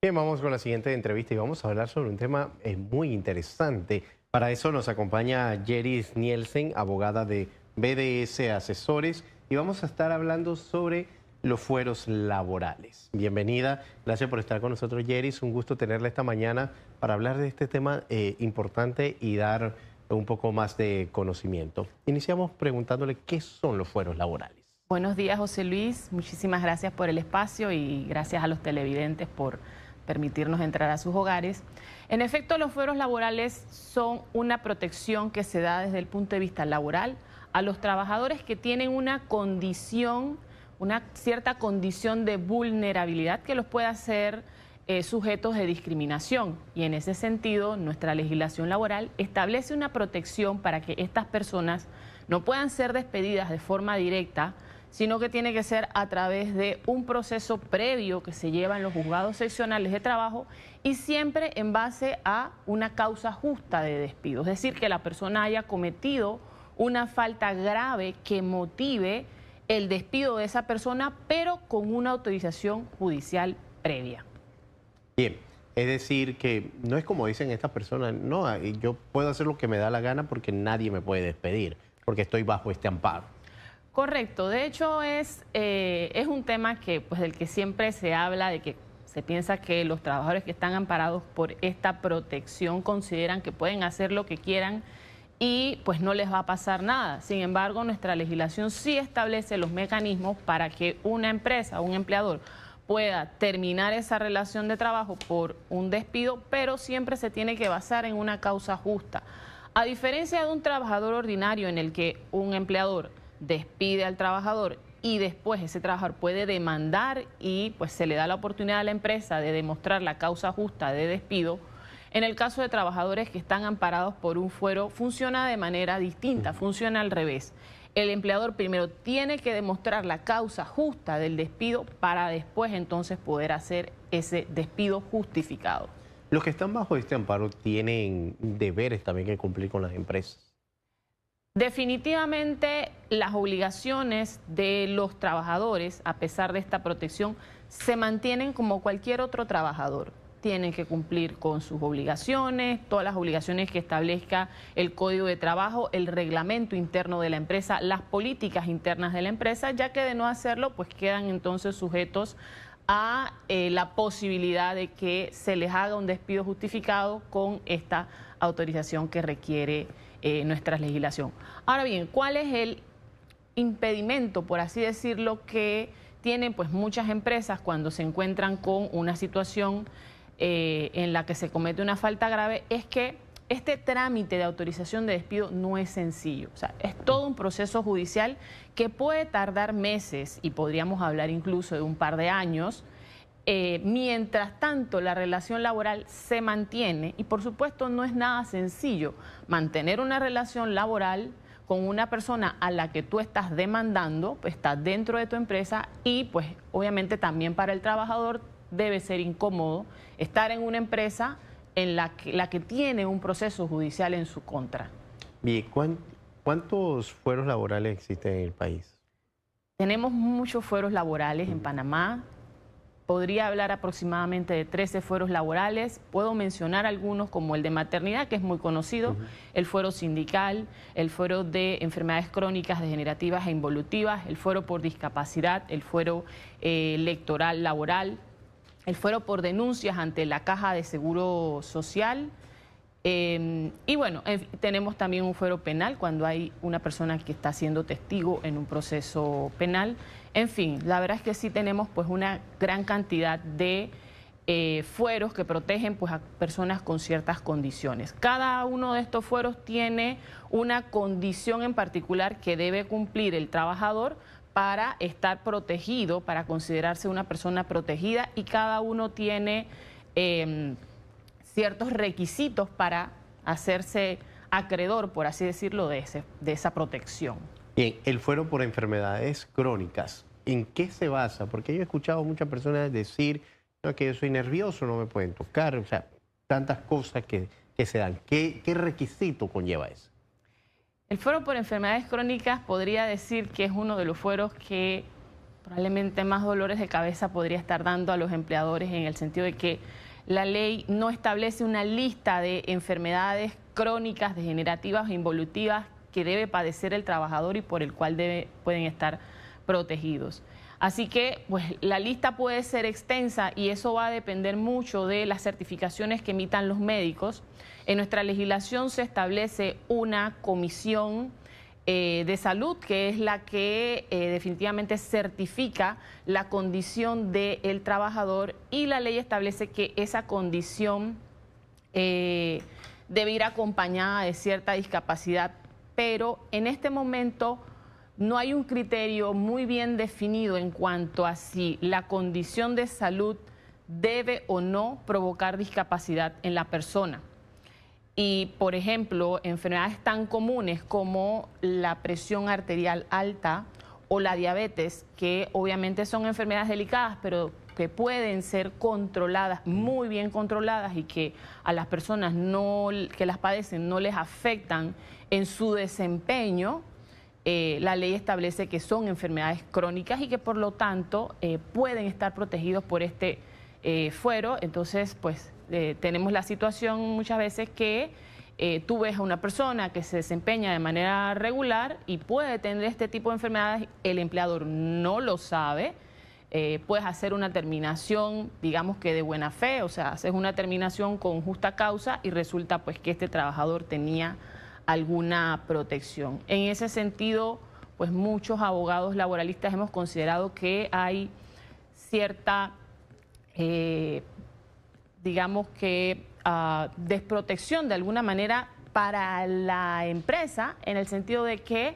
Bien, vamos con la siguiente entrevista y vamos a hablar sobre un tema muy interesante. Para eso nos acompaña Yeris Nielsen, abogada de BDS Asesores, y vamos a estar hablando sobre los fueros laborales. Bienvenida, gracias por estar con nosotros, Yeris. Un gusto tenerla esta mañana para hablar de este tema importante y dar un poco más de conocimiento. Iniciamos preguntándole qué son los fueros laborales. Buenos días, José Luis. Muchísimas gracias por el espacio y gracias a los televidentes por permitirnos entrar a sus hogares. En efecto, los fueros laborales son una protección que se da desde el punto de vista laboral a los trabajadores que tienen una condición, una cierta condición de vulnerabilidad que los puede hacer sujetos de discriminación. Y en ese sentido, nuestra legislación laboral establece una protección para que estas personas no puedan ser despedidas de forma directa, sino que tiene que ser a través de un proceso previo que se lleva en los juzgados seccionales de trabajo y siempre en base a una causa justa de despido. Es decir, que la persona haya cometido una falta grave que motive el despido de esa persona, pero con una autorización judicial previa. Bien, es decir que no es como dicen estas personas, no, yo puedo hacer lo que me da la gana porque nadie me puede despedir, porque estoy bajo este amparo. Correcto, de hecho es un tema que, pues, del que siempre se habla, de que se piensa que los trabajadores que están amparados por esta protección consideran que pueden hacer lo que quieran y pues no les va a pasar nada. Sin embargo, nuestra legislación sí establece los mecanismos para que una empresa, un empleador, pueda terminar esa relación de trabajo por un despido, pero siempre se tiene que basar en una causa justa. A diferencia de un trabajador ordinario en el que un empleador despide al trabajador y después ese trabajador puede demandar y pues se le da la oportunidad a la empresa de demostrar la causa justa de despido. En el caso de trabajadores que están amparados por un fuero, funciona de manera distinta, funciona al revés. El empleador primero tiene que demostrar la causa justa del despido para después entonces poder hacer ese despido justificado. Los que están bajo este amparo tienen deberes también que cumplir con las empresas. Definitivamente las obligaciones de los trabajadores, a pesar de esta protección, se mantienen como cualquier otro trabajador. Tienen que cumplir con sus obligaciones, todas las obligaciones que establezca el Código de Trabajo, el reglamento interno de la empresa, las políticas internas de la empresa, ya que de no hacerlo, pues quedan entonces sujetos a la posibilidad de que se les haga un despido justificado con esta autorización que requiere nuestra legislación. Ahora bien, ¿cuál es el impedimento, por así decirlo, que tienen pues muchas empresas cuando se encuentran con una situación en la que se comete una falta grave? Es que este trámite de autorización de despido no es sencillo. O sea, es todo un proceso judicial que puede tardar meses y podríamos hablar incluso de un par de años. Mientras tanto, la relación laboral se mantiene y, por supuesto, no es nada sencillo mantener una relación laboral con una persona a la que tú estás demandando, pues, está dentro de tu empresa y, pues, obviamente también para el trabajador debe ser incómodo estar en una empresa en la que tiene un proceso judicial en su contra. Bien, ¿cuántos fueros laborales existen en el país? Tenemos muchos fueros laborales en Panamá. Podría hablar aproximadamente de 13 fueros laborales. Puedo mencionar algunos como el de maternidad, que es muy conocido, el fuero sindical, el fuero de enfermedades crónicas, degenerativas e involutivas, el fuero por discapacidad, el fuero electoral laboral, el fuero por denuncias ante la Caja de Seguro Social. Y bueno, tenemos también un fuero penal cuando hay una persona que está siendo testigo en un proceso penal. En fin, la verdad es que sí tenemos pues una gran cantidad de fueros que protegen pues a personas con ciertas condiciones. Cada uno de estos fueros tiene una condición en particular que debe cumplir el trabajador para estar protegido, para considerarse una persona protegida, y cada uno tiene ciertos requisitos para hacerse acreedor, por así decirlo, de esa protección. Bien, el fuero por enfermedades crónicas, ¿en qué se basa? Porque yo he escuchado a muchas personas decir, no, que yo soy nervioso, no me pueden tocar, o sea, tantas cosas que se dan. ¿Qué requisito conlleva eso? El fuero por enfermedades crónicas podría decir que es uno de los fueros que probablemente más dolores de cabeza podría estar dando a los empleadores, en el sentido de que la ley no establece una lista de enfermedades crónicas, degenerativas o involutivas que debe padecer el trabajador y por el cual pueden estar protegidos. Así que pues, la lista puede ser extensa y eso va a depender mucho de las certificaciones que emitan los médicos. En nuestra legislación se establece una comisión de salud, que es la que definitivamente certifica la condición del trabajador, y la ley establece que esa condición debe ir acompañada de cierta discapacidad, pero en este momento no hay un criterio muy bien definido en cuanto a si la condición de salud debe o no provocar discapacidad en la persona. Y, por ejemplo, enfermedades tan comunes como la presión arterial alta o la diabetes, que obviamente son enfermedades delicadas, pero que pueden ser controladas, muy bien controladas, y que a las personas que las padecen no les afectan en su desempeño, la ley establece que son enfermedades crónicas y que por lo tanto pueden estar protegidos por este fuero. Entonces, pues tenemos la situación muchas veces que tú ves a una persona que se desempeña de manera regular y puede tener este tipo de enfermedades, el empleador no lo sabe. Puedes hacer una terminación, digamos que de buena fe, o sea, haces una terminación con justa causa y resulta pues que este trabajador tenía alguna protección. En ese sentido, pues muchos abogados laboralistas hemos considerado que hay cierta, digamos que, desprotección de alguna manera para la empresa, en el sentido de que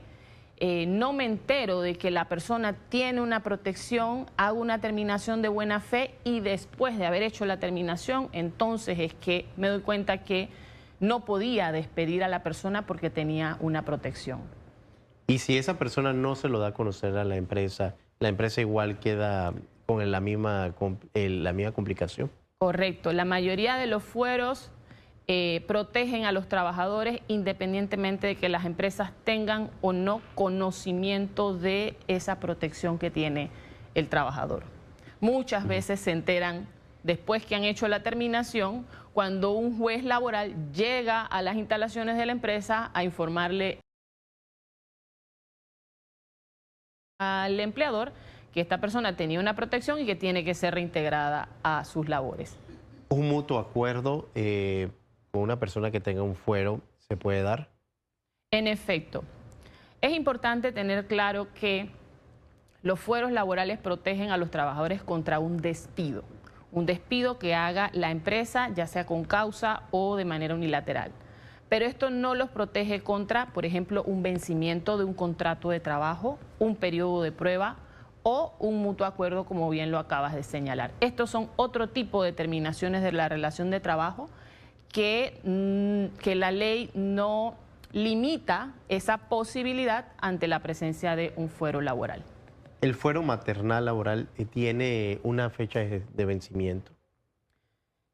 no me entero de que la persona tiene una protección, hago una terminación de buena fe y después de haber hecho la terminación, entonces es que me doy cuenta que no podía despedir a la persona porque tenía una protección. Y si esa persona no se lo da a conocer a la empresa igual queda con la misma complicación. Correcto. La mayoría de los fueros protegen a los trabajadores independientemente de que las empresas tengan o no conocimiento de esa protección que tiene el trabajador. Muchas veces se enteran después que han hecho la terminación, cuando un juez laboral llega a las instalaciones de la empresa a informarle al empleador que esta persona tenía una protección y que tiene que ser reintegrada a sus labores. ¿Un mutuo acuerdo con una persona que tenga un fuero se puede dar? En efecto, es importante tener claro que los fueros laborales protegen a los trabajadores contra un despido que haga la empresa, ya sea con causa o de manera unilateral. Pero esto no los protege contra, por ejemplo, un vencimiento de un contrato de trabajo, un periodo de prueba o un mutuo acuerdo, como bien lo acabas de señalar. Estos son otro tipo de terminaciones de la relación de trabajo que la ley no limita esa posibilidad ante la presencia de un fuero laboral. ¿El fuero maternal laboral tiene una fecha de vencimiento?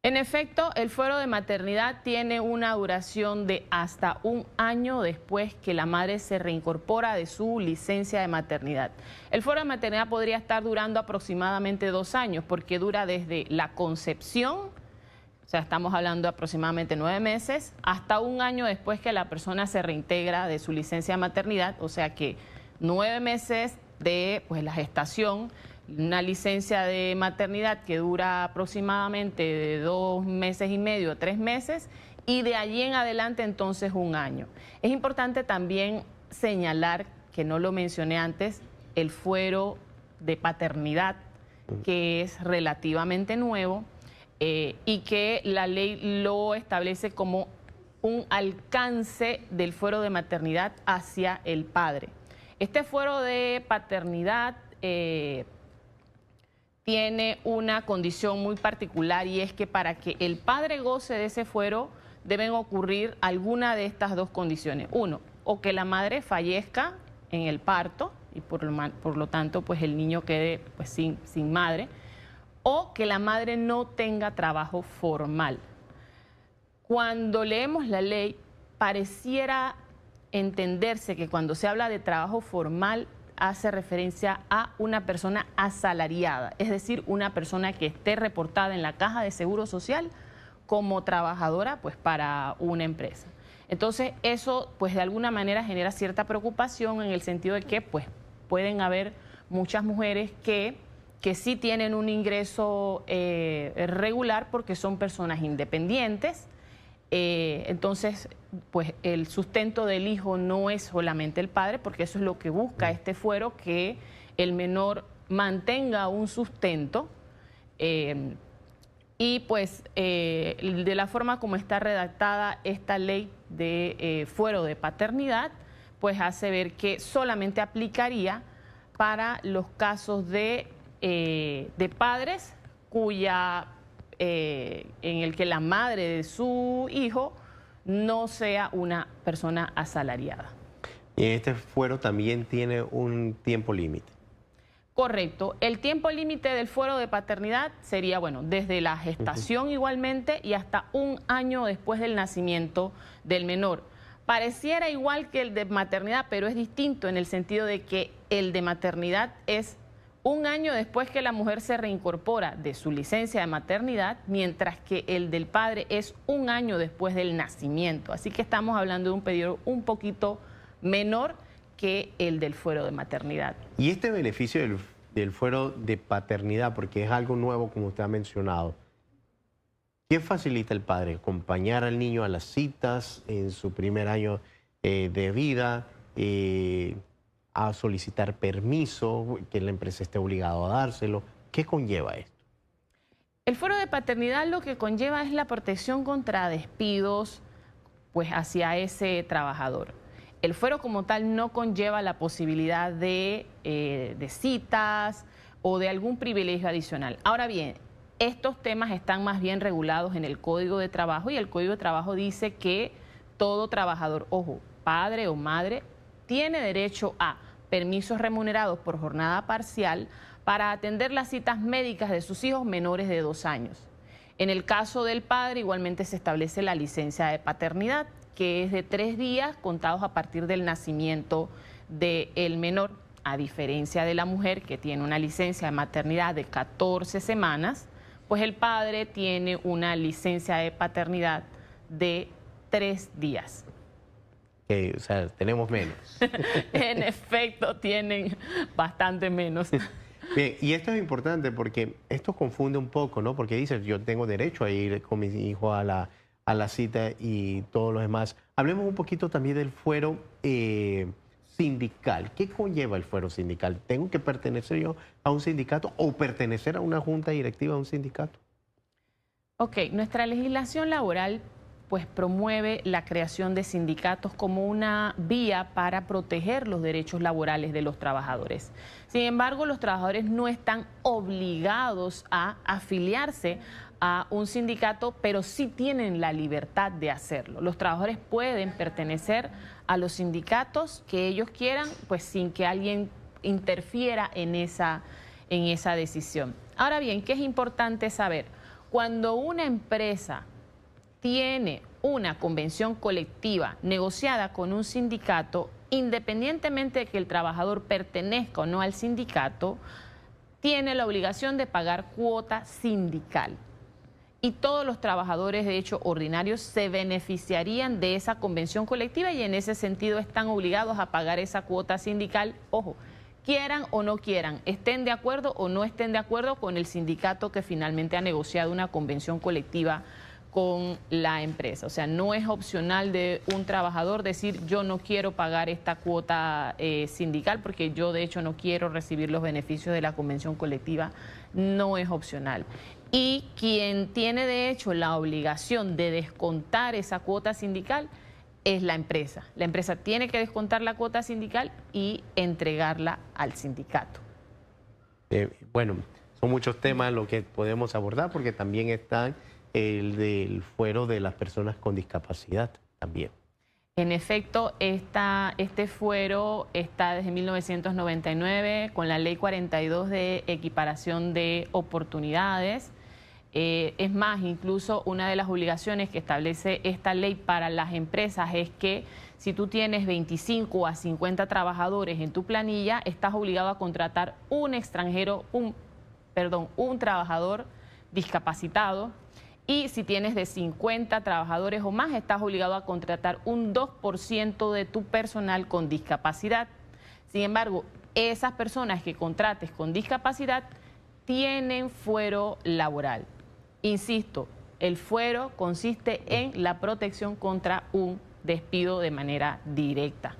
En efecto, el fuero de maternidad tiene una duración de hasta 1 año después que la madre se reincorpora de su licencia de maternidad. El fuero de maternidad podría estar durando aproximadamente 2 años porque dura desde la concepción, o sea, estamos hablando de aproximadamente 9 meses, hasta 1 año después que la persona se reintegra de su licencia de maternidad, o sea que 9 meses de la gestación, una licencia de maternidad que dura aproximadamente de 2 meses y medio a 3 meses, y de allí en adelante entonces 1 año. Es importante también señalar, que no lo mencioné antes, el fuero de paternidad, que es relativamente nuevo y que la ley lo establece como un alcance del fuero de maternidad hacia el padre. Este fuero de paternidad tiene una condición muy particular, y es que para que el padre goce de ese fuero deben ocurrir alguna de estas 2 condiciones. 1, o que la madre fallezca en el parto y por lo tanto pues el niño quede pues sin madre, o que la madre no tenga trabajo formal. Cuando leemos la ley pareciera entenderse que cuando se habla de trabajo formal hace referencia a una persona asalariada, es decir, una persona que esté reportada en la Caja de Seguro Social como trabajadora pues para una empresa. Entonces eso pues de alguna manera genera cierta preocupación en el sentido de que pues pueden haber muchas mujeres que sí tienen un ingreso regular porque son personas independientes. Entonces, pues el sustento del hijo no es solamente el padre, porque eso es lo que busca este fuero, que el menor mantenga un sustento. Y pues de la forma como está redactada esta ley de fuero de paternidad, pues hace ver que solamente aplicaría para los casos de padres en el que la madre de su hijo no sea una persona asalariada. Y este fuero también tiene un tiempo límite. Correcto. El tiempo límite del fuero de paternidad sería, bueno, desde la gestación igualmente y hasta 1 año después del nacimiento del menor. Pareciera igual que el de maternidad, pero es distinto en el sentido de que el de maternidad es 1 año después que la mujer se reincorpora de su licencia de maternidad, mientras que el del padre es 1 año después del nacimiento. Así que estamos hablando de un periodo un poquito menor que el del fuero de maternidad. Y este beneficio del fuero de paternidad, porque es algo nuevo como usted ha mencionado, ¿qué facilita el padre? ¿Acompañar al niño a las citas en su primer año de vida? ¿A solicitar permiso, que la empresa esté obligada a dárselo? ¿Qué conlleva esto? El fuero de paternidad lo que conlleva es la protección contra despidos pues, hacia ese trabajador. El fuero como tal no conlleva la posibilidad de citas o de algún privilegio adicional. Ahora bien, estos temas están más bien regulados en el Código de Trabajo y el Código de Trabajo dice que todo trabajador, ojo, padre o madre, tiene derecho a permisos remunerados por jornada parcial para atender las citas médicas de sus hijos menores de 2 años. En el caso del padre igualmente se establece la licencia de paternidad, que es de 3 días contados a partir del nacimiento del menor, a diferencia de la mujer que tiene una licencia de maternidad de 14 semanas, pues el padre tiene una licencia de paternidad de 3 días. O sea, tenemos menos. En efecto, tienen bastante menos. Bien, y esto es importante porque esto confunde un poco, ¿no? Porque dices, yo tengo derecho a ir con mi hijo a la cita y todo lo demás. Hablemos un poquito también del fuero sindical. ¿Qué conlleva el fuero sindical? ¿Tengo que pertenecer yo a un sindicato o pertenecer a una junta directiva de un sindicato? Ok, nuestra legislación laboral pues promueve la creación de sindicatos como una vía para proteger los derechos laborales de los trabajadores. Sin embargo, los trabajadores no están obligados a afiliarse a un sindicato, pero sí tienen la libertad de hacerlo. Los trabajadores pueden pertenecer a los sindicatos que ellos quieran, pues sin que alguien interfiera en esa decisión. Ahora bien, ¿qué es importante saber? Cuando una empresa tiene una convención colectiva negociada con un sindicato, independientemente de que el trabajador pertenezca o no al sindicato, tiene la obligación de pagar cuota sindical. Y todos los trabajadores, de hecho, ordinarios, se beneficiarían de esa convención colectiva y en ese sentido están obligados a pagar esa cuota sindical, ojo, quieran o no quieran, estén de acuerdo o no estén de acuerdo con el sindicato que finalmente ha negociado una convención colectiva con la empresa. O sea, no es opcional de un trabajador decir yo no quiero pagar esta cuota sindical porque yo de hecho no quiero recibir los beneficios de la convención colectiva. No es opcional. Y quien tiene de hecho la obligación de descontar esa cuota sindical es la empresa. La empresa tiene que descontar la cuota sindical y entregarla al sindicato. Bueno, son muchos temas los que podemos abordar porque también están el del fuero de las personas con discapacidad también. En efecto, este fuero está desde 1999 con la Ley 42 de equiparación de oportunidades. Es más, incluso una de las obligaciones que establece esta ley para las empresas es que si tú tienes 25 a 50 trabajadores en tu planilla, estás obligado a contratar un extranjero, un trabajador discapacitado. Y si tienes de 50 trabajadores o más, estás obligado a contratar un 2% de tu personal con discapacidad. Sin embargo, esas personas que contrates con discapacidad tienen fuero laboral. Insisto, el fuero consiste en la protección contra un despido de manera directa.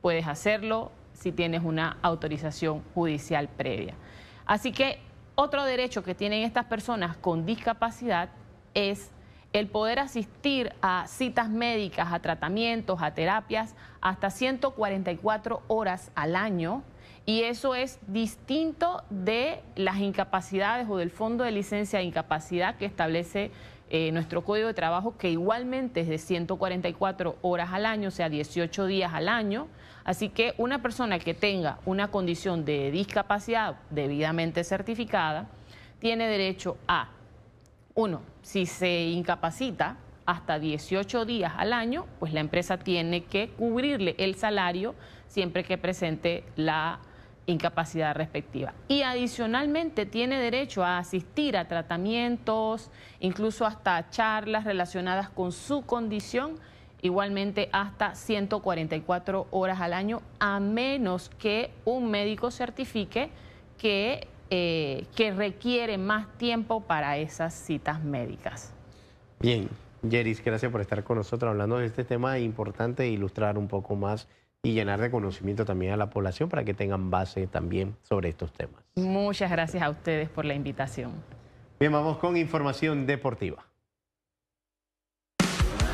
Puedes hacerlo si tienes una autorización judicial previa. Así que otro derecho que tienen estas personas con discapacidad es el poder asistir a citas médicas, a tratamientos, a terapias, hasta 144 horas al año. Y eso es distinto de las incapacidades o del fondo de licencia de incapacidad que establece nuestro Código de Trabajo, que igualmente es de 144 horas al año, o sea, 18 días al año. Así que una persona que tenga una condición de discapacidad debidamente certificada tiene derecho a, uno, si se incapacita hasta 18 días al año, pues la empresa tiene que cubrirle el salario siempre que presente la incapacidad respectiva. Y adicionalmente tiene derecho a asistir a tratamientos, incluso hasta charlas relacionadas con su condición, igualmente hasta 144 horas al año, a menos que un médico certifique que requiere más tiempo para esas citas médicas. Bien, Yeris, gracias por estar con nosotros hablando de este tema importante e ilustrar un poco más y llenar de conocimiento también a la población para que tengan base también sobre estos temas. Muchas gracias a ustedes por la invitación. Bien, vamos con información deportiva.